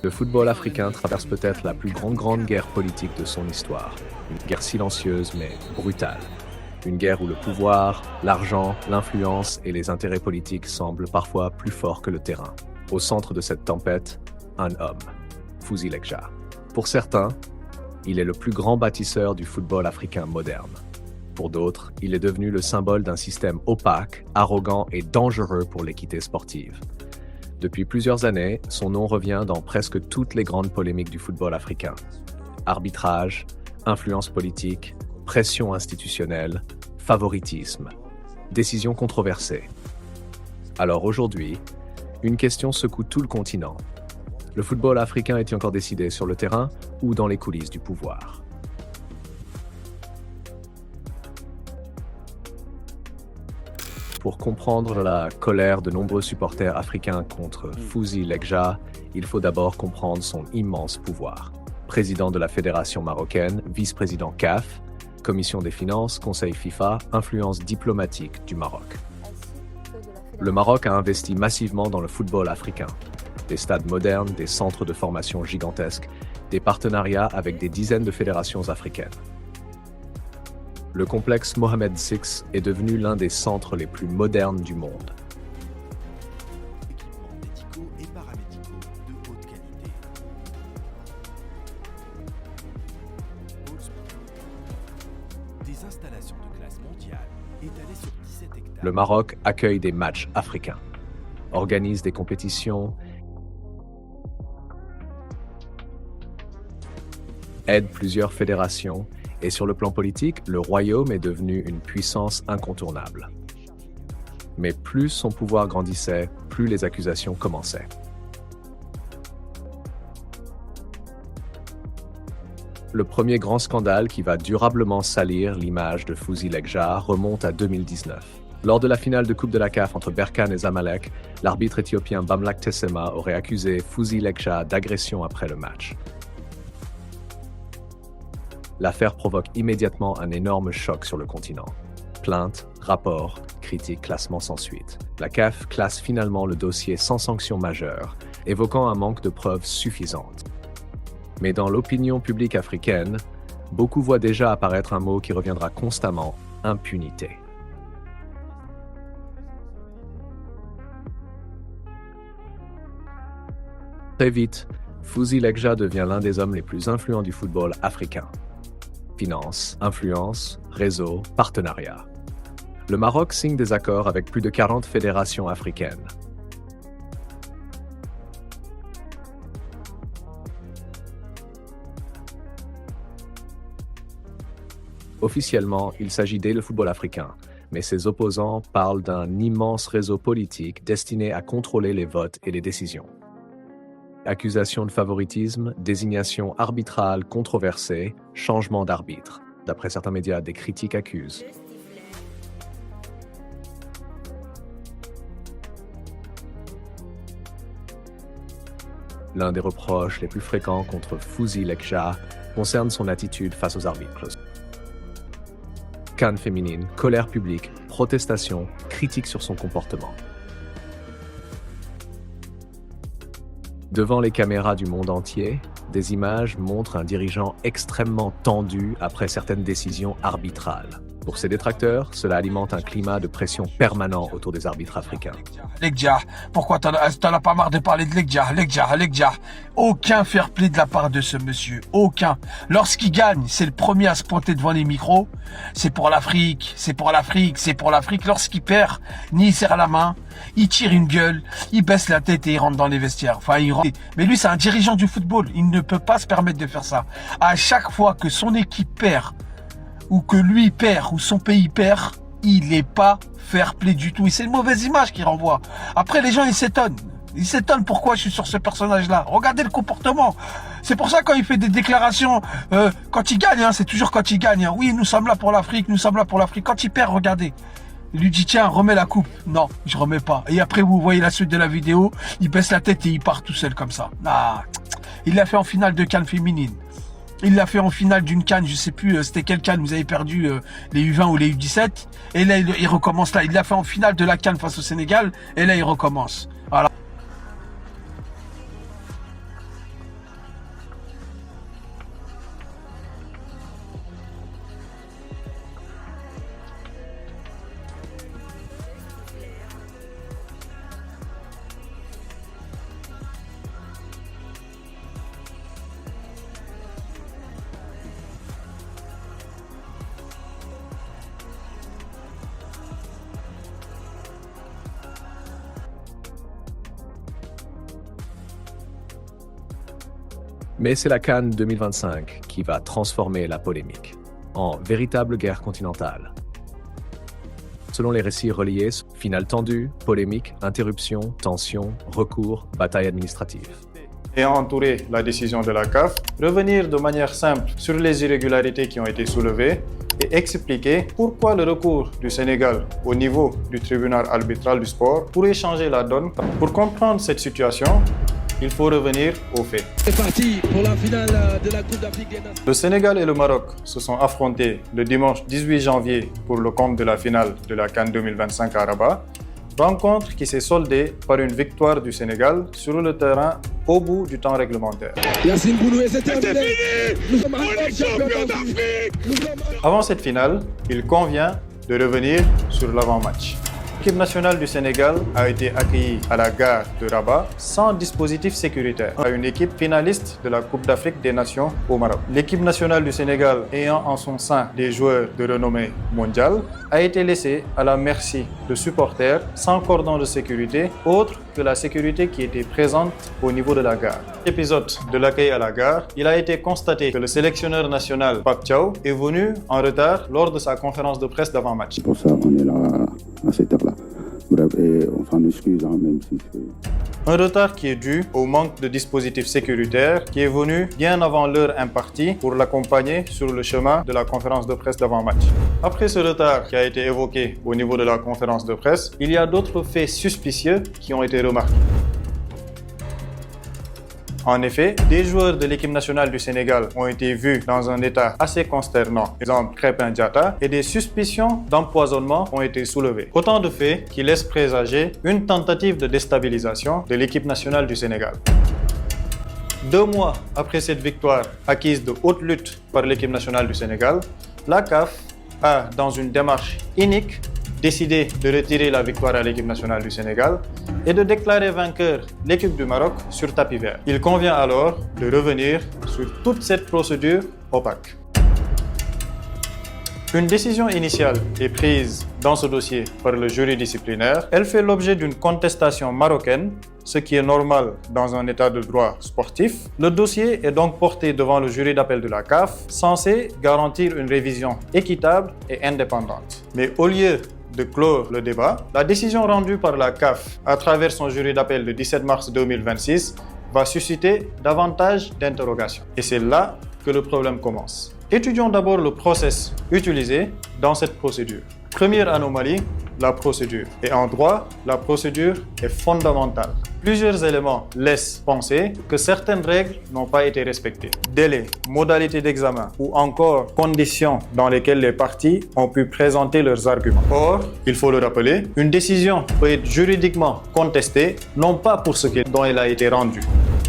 Le football africain traverse peut-être la plus grande guerre politique de son histoire. Une guerre silencieuse mais brutale. Une guerre où le pouvoir, l'argent, l'influence et les intérêts politiques semblent parfois plus forts que le terrain. Au centre de cette tempête, un homme, Fouzi Lekja. Pour certains, il est le plus grand bâtisseur du football africain moderne. Pour d'autres, il est devenu le symbole d'un système opaque, arrogant et dangereux pour l'équité sportive. Depuis plusieurs années, son nom revient dans presque toutes les grandes polémiques du football africain. Arbitrage, influence politique, pression institutionnelle, favoritisme, décisions controversées. Alors aujourd'hui, une question secoue tout le continent. Le football africain est-il encore décidé sur le terrain ou dans les coulisses du pouvoir? Pour comprendre la colère de nombreux supporters africains contre Fouzi Lekja, il faut d'abord comprendre son immense pouvoir. Président de la Fédération marocaine, vice-président CAF, Commission des finances, Conseil FIFA, influence diplomatique du Maroc. Le Maroc a investi massivement dans le football africain. Des stades modernes, des centres de formation gigantesques, des partenariats avec des dizaines de fédérations africaines. Le complexe Mohamed VI est devenu l'un des centres les plus modernes du monde. Équipements médicaux et paramédicaux de haute qualité. Pôle sport. Des installations de classe mondiale étalées sur 17 hectares. Le Maroc accueille des matchs africains, organise des compétitions, aide plusieurs fédérations et sur le plan politique, le royaume est devenu une puissance incontournable. Mais plus son pouvoir grandissait, plus les accusations commençaient. Le premier grand scandale qui va durablement salir l'image de Fouzi Lekja remonte à 2019. Lors de la finale de Coupe de la CAF entre Berkane et Zamalek, l'arbitre éthiopien Bamlak Tessema aurait accusé Fouzi Lekja d'agression après le match. L'affaire provoque immédiatement un énorme choc sur le continent. Plaintes, rapports, critiques, classements sans suite. La CAF classe finalement le dossier sans sanction majeure, évoquant un manque de preuves suffisantes. Mais dans l'opinion publique africaine, beaucoup voient déjà apparaître un mot qui reviendra constamment, impunité. Très vite, Fouzi Lekja devient l'un des hommes les plus influents du football africain. Finance, influence, réseau, partenariat. Le Maroc signe des accords avec plus de 40 fédérations africaines. Officiellement, il s'agit d'aider le football africain, mais ses opposants parlent d'un immense réseau politique destiné à contrôler les votes et les décisions. Accusations de favoritisme, désignation arbitrale controversée, changement d'arbitre. D'après certains médias, des critiques accusent. L'un des reproches les plus fréquents contre Fouzi Lekja concerne son attitude face aux arbitres. CAN féminine, colère publique, protestation, critique sur son comportement. Devant les caméras du monde entier, des images montrent un dirigeant extrêmement tendu après certaines décisions arbitrales. Pour ses détracteurs, cela alimente un climat de pression permanent autour des arbitres africains. Lekja, pourquoi t'en as pas marre de parler de Lekja? Aucun fair play de la part de ce monsieur, aucun. Lorsqu'il gagne, c'est le premier à se pointer devant les micros. C'est pour l'Afrique, c'est pour l'Afrique, c'est pour l'Afrique. Lorsqu'il perd, ni il serre la main, il tire une gueule, il baisse la tête et il rentre dans les vestiaires. Enfin, il rentre. Mais lui, c'est un dirigeant du football. Il ne peut pas se permettre de faire ça. À chaque fois que son équipe perd, ou que lui perd, ou son pays perd, il n'est pas fair play du tout. Et c'est une mauvaise image qu'il renvoie. Après, les gens, ils s'étonnent. Ils s'étonnent pourquoi je suis sur ce personnage-là. Regardez le comportement. C'est pour ça quand il fait des déclarations, quand il gagne, hein, c'est toujours quand il gagne. Hein. Oui, nous sommes là pour l'Afrique, nous sommes là pour l'Afrique. Quand il perd, regardez. Il lui dit, tiens, remets la coupe. Non, je remets pas. Et après, vous voyez la suite de la vidéo, il baisse la tête et il part tout seul comme ça. Ah, il l'a fait en finale de CAN féminine. Il l'a fait en finale d'une CAN, je sais plus, c'était quelle CAN, vous avez perdu les U20 ou les U17. Et là, il recommence là. Il l'a fait en finale de la CAN face au Sénégal. Et là, il recommence. Voilà. Mais c'est la CAN 2025 qui va transformer la polémique en véritable guerre continentale. Selon les récits reliés, finale tendue, polémique, interruption, tension, recours, bataille administrative. Ayant entouré la décision de la CAF, revenir de manière simple sur les irrégularités qui ont été soulevées et expliquer pourquoi le recours du Sénégal au niveau du tribunal arbitral du sport pourrait changer la donne. Pour comprendre cette situation, il faut revenir aux faits. C'est parti pour la finale de la Coupe d'Afrique des Nations. Le Sénégal et le Maroc se sont affrontés le dimanche 18 janvier pour le compte de la finale de la CAN 2025 à Rabat. Rencontre qui s'est soldée par une victoire du Sénégal sur le terrain au bout du temps réglementaire. Yacine Bouloué, c'est terminé. Nous sommes champions d'Afrique. Avant cette finale, il convient de revenir sur l'avant-match. L'équipe nationale du Sénégal a été accueillie à la gare de Rabat sans dispositif sécuritaire à une équipe finaliste de la Coupe d'Afrique des Nations au Maroc. L'équipe nationale du Sénégal, ayant en son sein des joueurs de renommée mondiale, a été laissée à la merci de supporters sans cordon de sécurité autre que la sécurité qui était présente au niveau de la gare. Épisode de l'accueil à la gare, il a été constaté que le sélectionneur national Pape Thiaw est venu en retard lors de sa conférence de presse d'avant-match. Pour ça, on est là à cette heure-là. Bref, et on s'en excuse, même si c'est... Un retard qui est dû au manque de dispositifs sécuritaires qui est venu bien avant l'heure impartie pour l'accompagner sur le chemin de la conférence de presse d'avant-match. Après ce retard qui a été évoqué au niveau de la conférence de presse, il y a d'autres faits suspicieux qui ont été remarqués. En effet, des joueurs de l'équipe nationale du Sénégal ont été vus dans un état assez consternant, exemple Crépin Diatta, et des suspicions d'empoisonnement ont été soulevées. Autant de faits qui laissent présager une tentative de déstabilisation de l'équipe nationale du Sénégal. 2 mois après cette victoire acquise de haute lutte par l'équipe nationale du Sénégal, la CAF a, dans une démarche inique, décidé de retirer la victoire à l'équipe nationale du Sénégal et de déclarer vainqueur l'équipe du Maroc sur tapis vert. Il convient alors de revenir sur toute cette procédure opaque. Une décision initiale est prise dans ce dossier par le jury disciplinaire. Elle fait l'objet d'une contestation marocaine, ce qui est normal dans un état de droit sportif. Le dossier est donc porté devant le jury d'appel de la CAF, censé garantir une révision équitable et indépendante. Mais au lieu de clore le débat, la décision rendue par la CAF à travers son jury d'appel le 17 mars 2026 va susciter davantage d'interrogations. Et c'est là que le problème commence. Étudions d'abord le process utilisé dans cette procédure. Première anomalie, la procédure. Et en droit, la procédure est fondamentale. Plusieurs éléments laissent penser que certaines règles n'ont pas été respectées. Délai, modalités d'examen ou encore conditions dans lesquelles les parties ont pu présenter leurs arguments. Or, il faut le rappeler, une décision peut être juridiquement contestée, non pas pour ce dont elle a été rendue.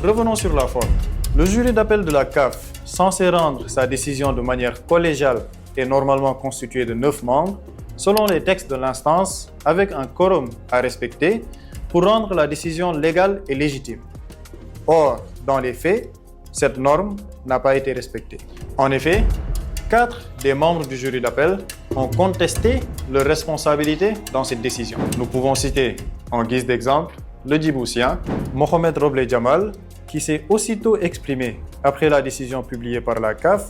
Revenons sur la forme. Le jury d'appel de la CAF, censé rendre sa décision de manière collégiale et normalement constitué de 9 membres, selon les textes de l'instance, avec un quorum à respecter pour rendre la décision légale et légitime. Or, dans les faits, cette norme n'a pas été respectée. En effet, 4 des membres du jury d'appel ont contesté leur responsabilité dans cette décision. Nous pouvons citer, en guise d'exemple, le Djiboutien, Mohamed Roble Jamal, qui s'est aussitôt exprimé après la décision publiée par la CAF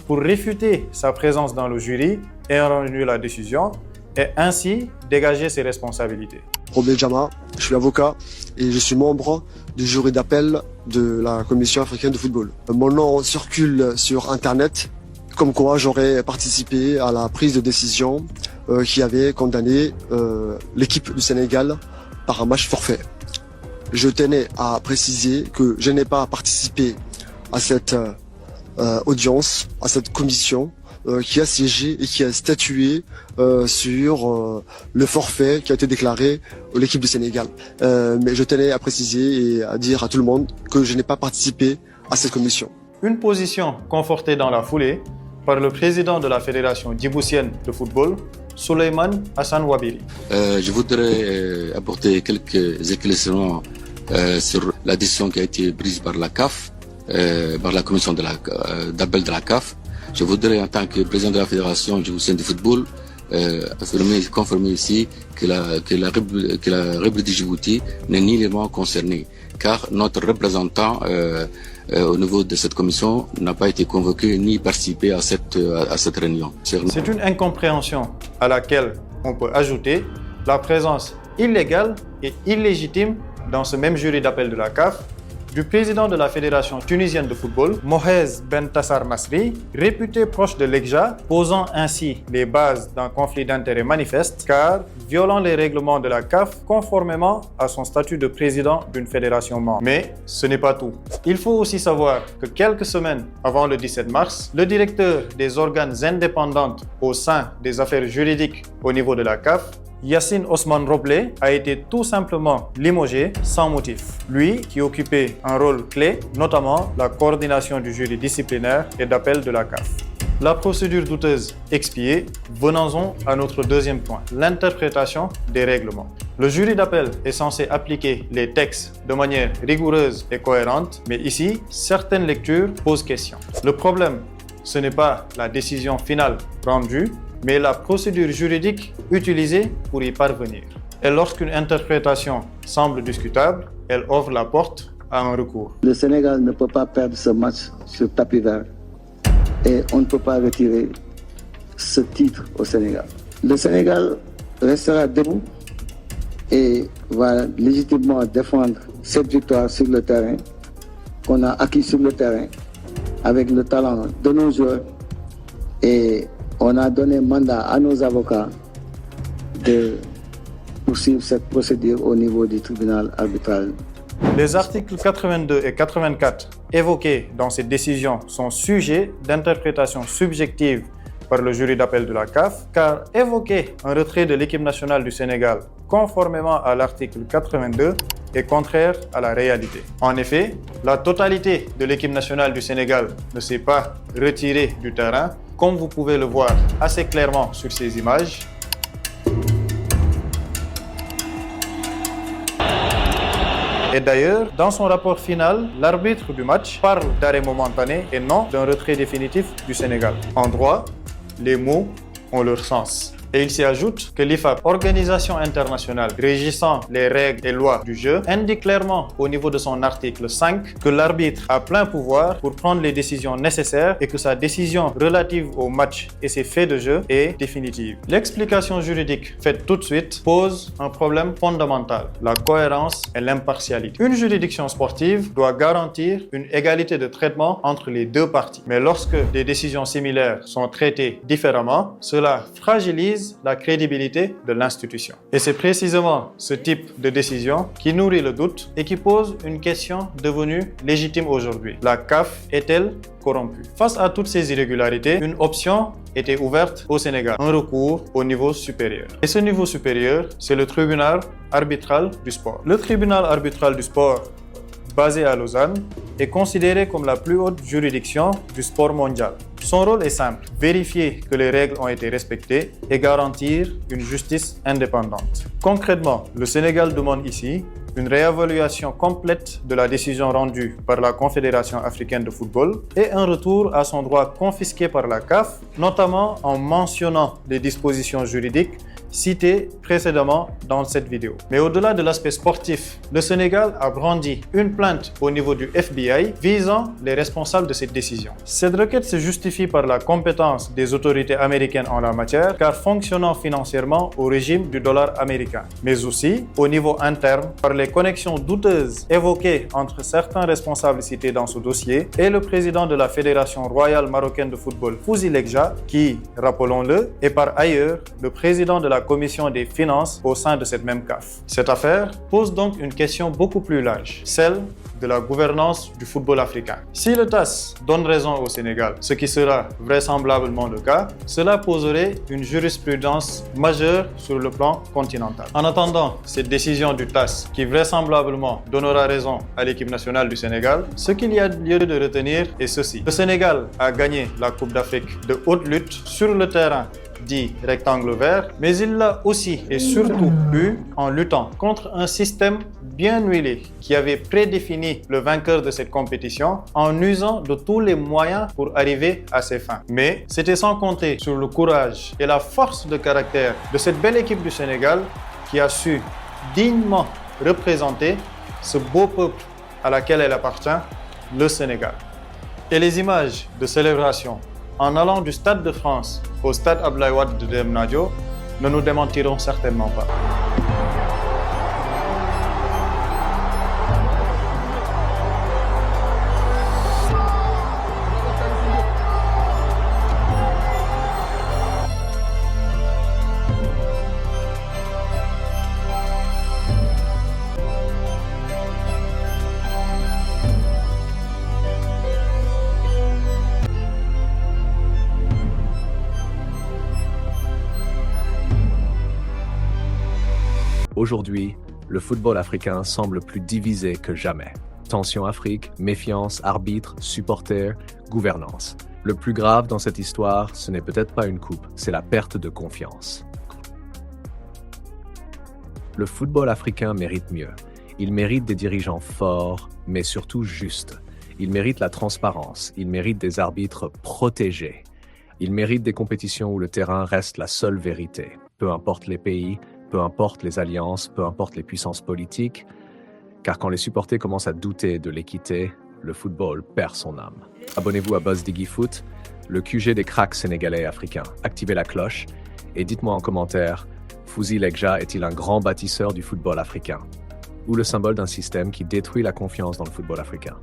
pour réfuter sa présence dans le jury et rendu la décision et ainsi dégager ses responsabilités. Roble Jamal, je suis avocat et je suis membre du jury d'appel de la Commission africaine de football. Mon nom circule sur Internet comme quoi j'aurais participé à la prise de décision qui avait condamné l'équipe du Sénégal par un match forfait. Je tenais à préciser que je n'ai pas participé à cette audience, à cette commission qui a siégé et qui a statué sur le forfait qui a été déclaré à l'équipe du Sénégal. Mais je tenais à préciser et à dire à tout le monde que je n'ai pas participé à cette commission. Une position confortée dans la foulée par le président de la Fédération djiboutienne de football, Souleymane Hassan Wabiri. Je voudrais apporter quelques éclaircissements sur la décision qui a été prise par la CAF, par la commission d'appel de la CAF. Je voudrais, en tant que président de la Fédération djiboutienne de football, confirmer ici que la République de Djibouti n'est nullement concernée, car notre représentant au niveau de cette commission, n'a pas été convoqué ni participé à cette réunion. C'est une incompréhension à laquelle on peut ajouter la présence illégale et illégitime dans ce même jury d'appel de la CAF du président de la Fédération tunisienne de football, Mohez Ben Tassar Masri, réputé proche de l'EGJA, posant ainsi les bases d'un conflit d'intérêts manifeste, car violant les règlements de la CAF conformément à son statut de président d'une fédération membre. Mais ce n'est pas tout. Il faut aussi savoir que quelques semaines avant le 17 mars, le directeur des organes indépendants au sein des affaires juridiques au niveau de la CAF, Yassine Osman Roblé, a été tout simplement limogé sans motif. Lui qui occupait un rôle clé, notamment la coordination du jury disciplinaire et d'appel de la CAF. La procédure douteuse expiée, venons-en à notre deuxième point, l'interprétation des règlements. Le jury d'appel est censé appliquer les textes de manière rigoureuse et cohérente, mais ici, certaines lectures posent question. Le problème, ce n'est pas la décision finale rendue, mais la procédure juridique utilisée pour y parvenir. Et lorsqu'une interprétation semble discutable, elle ouvre la porte à un recours. Le Sénégal ne peut pas perdre ce match sur tapis vert et on ne peut pas retirer ce titre au Sénégal. Le Sénégal restera debout et va légitimement défendre cette victoire sur le terrain, qu'on a acquis sur le terrain, avec le talent de nos joueurs, et on a donné mandat à nos avocats de poursuivre cette procédure au niveau du tribunal arbitral. Les articles 82 et 84 évoqués dans cette décision sont sujets d'interprétation subjective par le jury d'appel de la CAF, car évoquer un retrait de l'équipe nationale du Sénégal conformément à l'article 82 est contraire à la réalité. En effet, la totalité de l'équipe nationale du Sénégal ne s'est pas retirée du terrain, comme vous pouvez le voir assez clairement sur ces images. Et d'ailleurs, dans son rapport final, l'arbitre du match parle d'arrêt momentané et non d'un retrait définitif du Sénégal. En droit, les mots ont leur sens. Et il s'y ajoute que l'IFAB, organisation internationale régissant les règles et lois du jeu, indique clairement au niveau de son article 5 que l'arbitre a plein pouvoir pour prendre les décisions nécessaires et que sa décision relative au match et ses faits de jeu est définitive. L'explication juridique faite tout de suite pose un problème fondamental, la cohérence et l'impartialité. Une juridiction sportive doit garantir une égalité de traitement entre les deux parties. Mais lorsque des décisions similaires sont traitées différemment, cela fragilise la crédibilité de l'institution. Et c'est précisément ce type de décision qui nourrit le doute et qui pose une question devenue légitime aujourd'hui. La CAF est-elle corrompue? Face à toutes ces irrégularités, une option était ouverte au Sénégal, un recours au niveau supérieur. Et ce niveau supérieur, c'est le tribunal arbitral du sport. Le tribunal arbitral du sport, basé à Lausanne, est considéré comme la plus haute juridiction du sport mondial. Son rôle est simple, vérifier que les règles ont été respectées et garantir une justice indépendante. Concrètement, le Sénégal demande ici une réévaluation complète de la décision rendue par la Confédération africaine de football et un retour à son droit confisqué par la CAF, notamment en mentionnant les dispositions juridiques citées précédemment dans cette vidéo. Mais au-delà de l'aspect sportif, le Sénégal a brandi une plainte au niveau du FBI visant les responsables de cette décision. Cette requête se justifie par la compétence des autorités américaines en la matière, car fonctionnant financièrement au régime du dollar américain, mais aussi au niveau interne par les connexions douteuses évoquées entre certains responsables cités dans ce dossier et le président de la Fédération royale marocaine de football, Fouzi Legja, qui, rappelons-le, est par ailleurs le président de la commission des finances au sein de cette même CAF. Cette affaire pose donc une question beaucoup plus large, celle de la gouvernance du football africain. Si le TAS donne raison au Sénégal, ce qui sera vraisemblablement le cas, cela poserait une jurisprudence majeure sur le plan continental. En attendant cette décision du TAS, qui vraisemblablement donnera raison à l'équipe nationale du Sénégal, ce qu'il y a lieu de retenir est ceci. Le Sénégal a gagné la Coupe d'Afrique de haute lutte sur le terrain dit rectangle vert, mais il l'a aussi et surtout eu en luttant contre un système bien huilé qui avait prédéfini le vainqueur de cette compétition en usant de tous les moyens pour arriver à ses fins. Mais c'était sans compter sur le courage et la force de caractère de cette belle équipe du Sénégal qui a su dignement représenter ce beau peuple à laquelle elle appartient le Sénégal. Et les images de célébration en allant du Stade de France au Stade Abdoulaye Wade de Diamniadio ne nous démentiront certainement pas. Aujourd'hui, le football africain semble plus divisé que jamais. Tension Afrique, méfiance, arbitres, supporters, gouvernance. Le plus grave dans cette histoire, ce n'est peut-être pas une coupe, c'est la perte de confiance. Le football africain mérite mieux. Il mérite des dirigeants forts, mais surtout justes. Il mérite la transparence, il mérite des arbitres protégés. Il mérite des compétitions où le terrain reste la seule vérité, peu importe les pays, peu importe les alliances, peu importe les puissances politiques, car quand les supporters commencent à douter de l'équité, le football perd son âme. Abonnez-vous à Buzz Diggy Foot, le QG des cracks sénégalais et africains. Activez la cloche et dites-moi en commentaire, Fouzi Lekja est-il un grand bâtisseur du football africain ou le symbole d'un système qui détruit la confiance dans le football africain?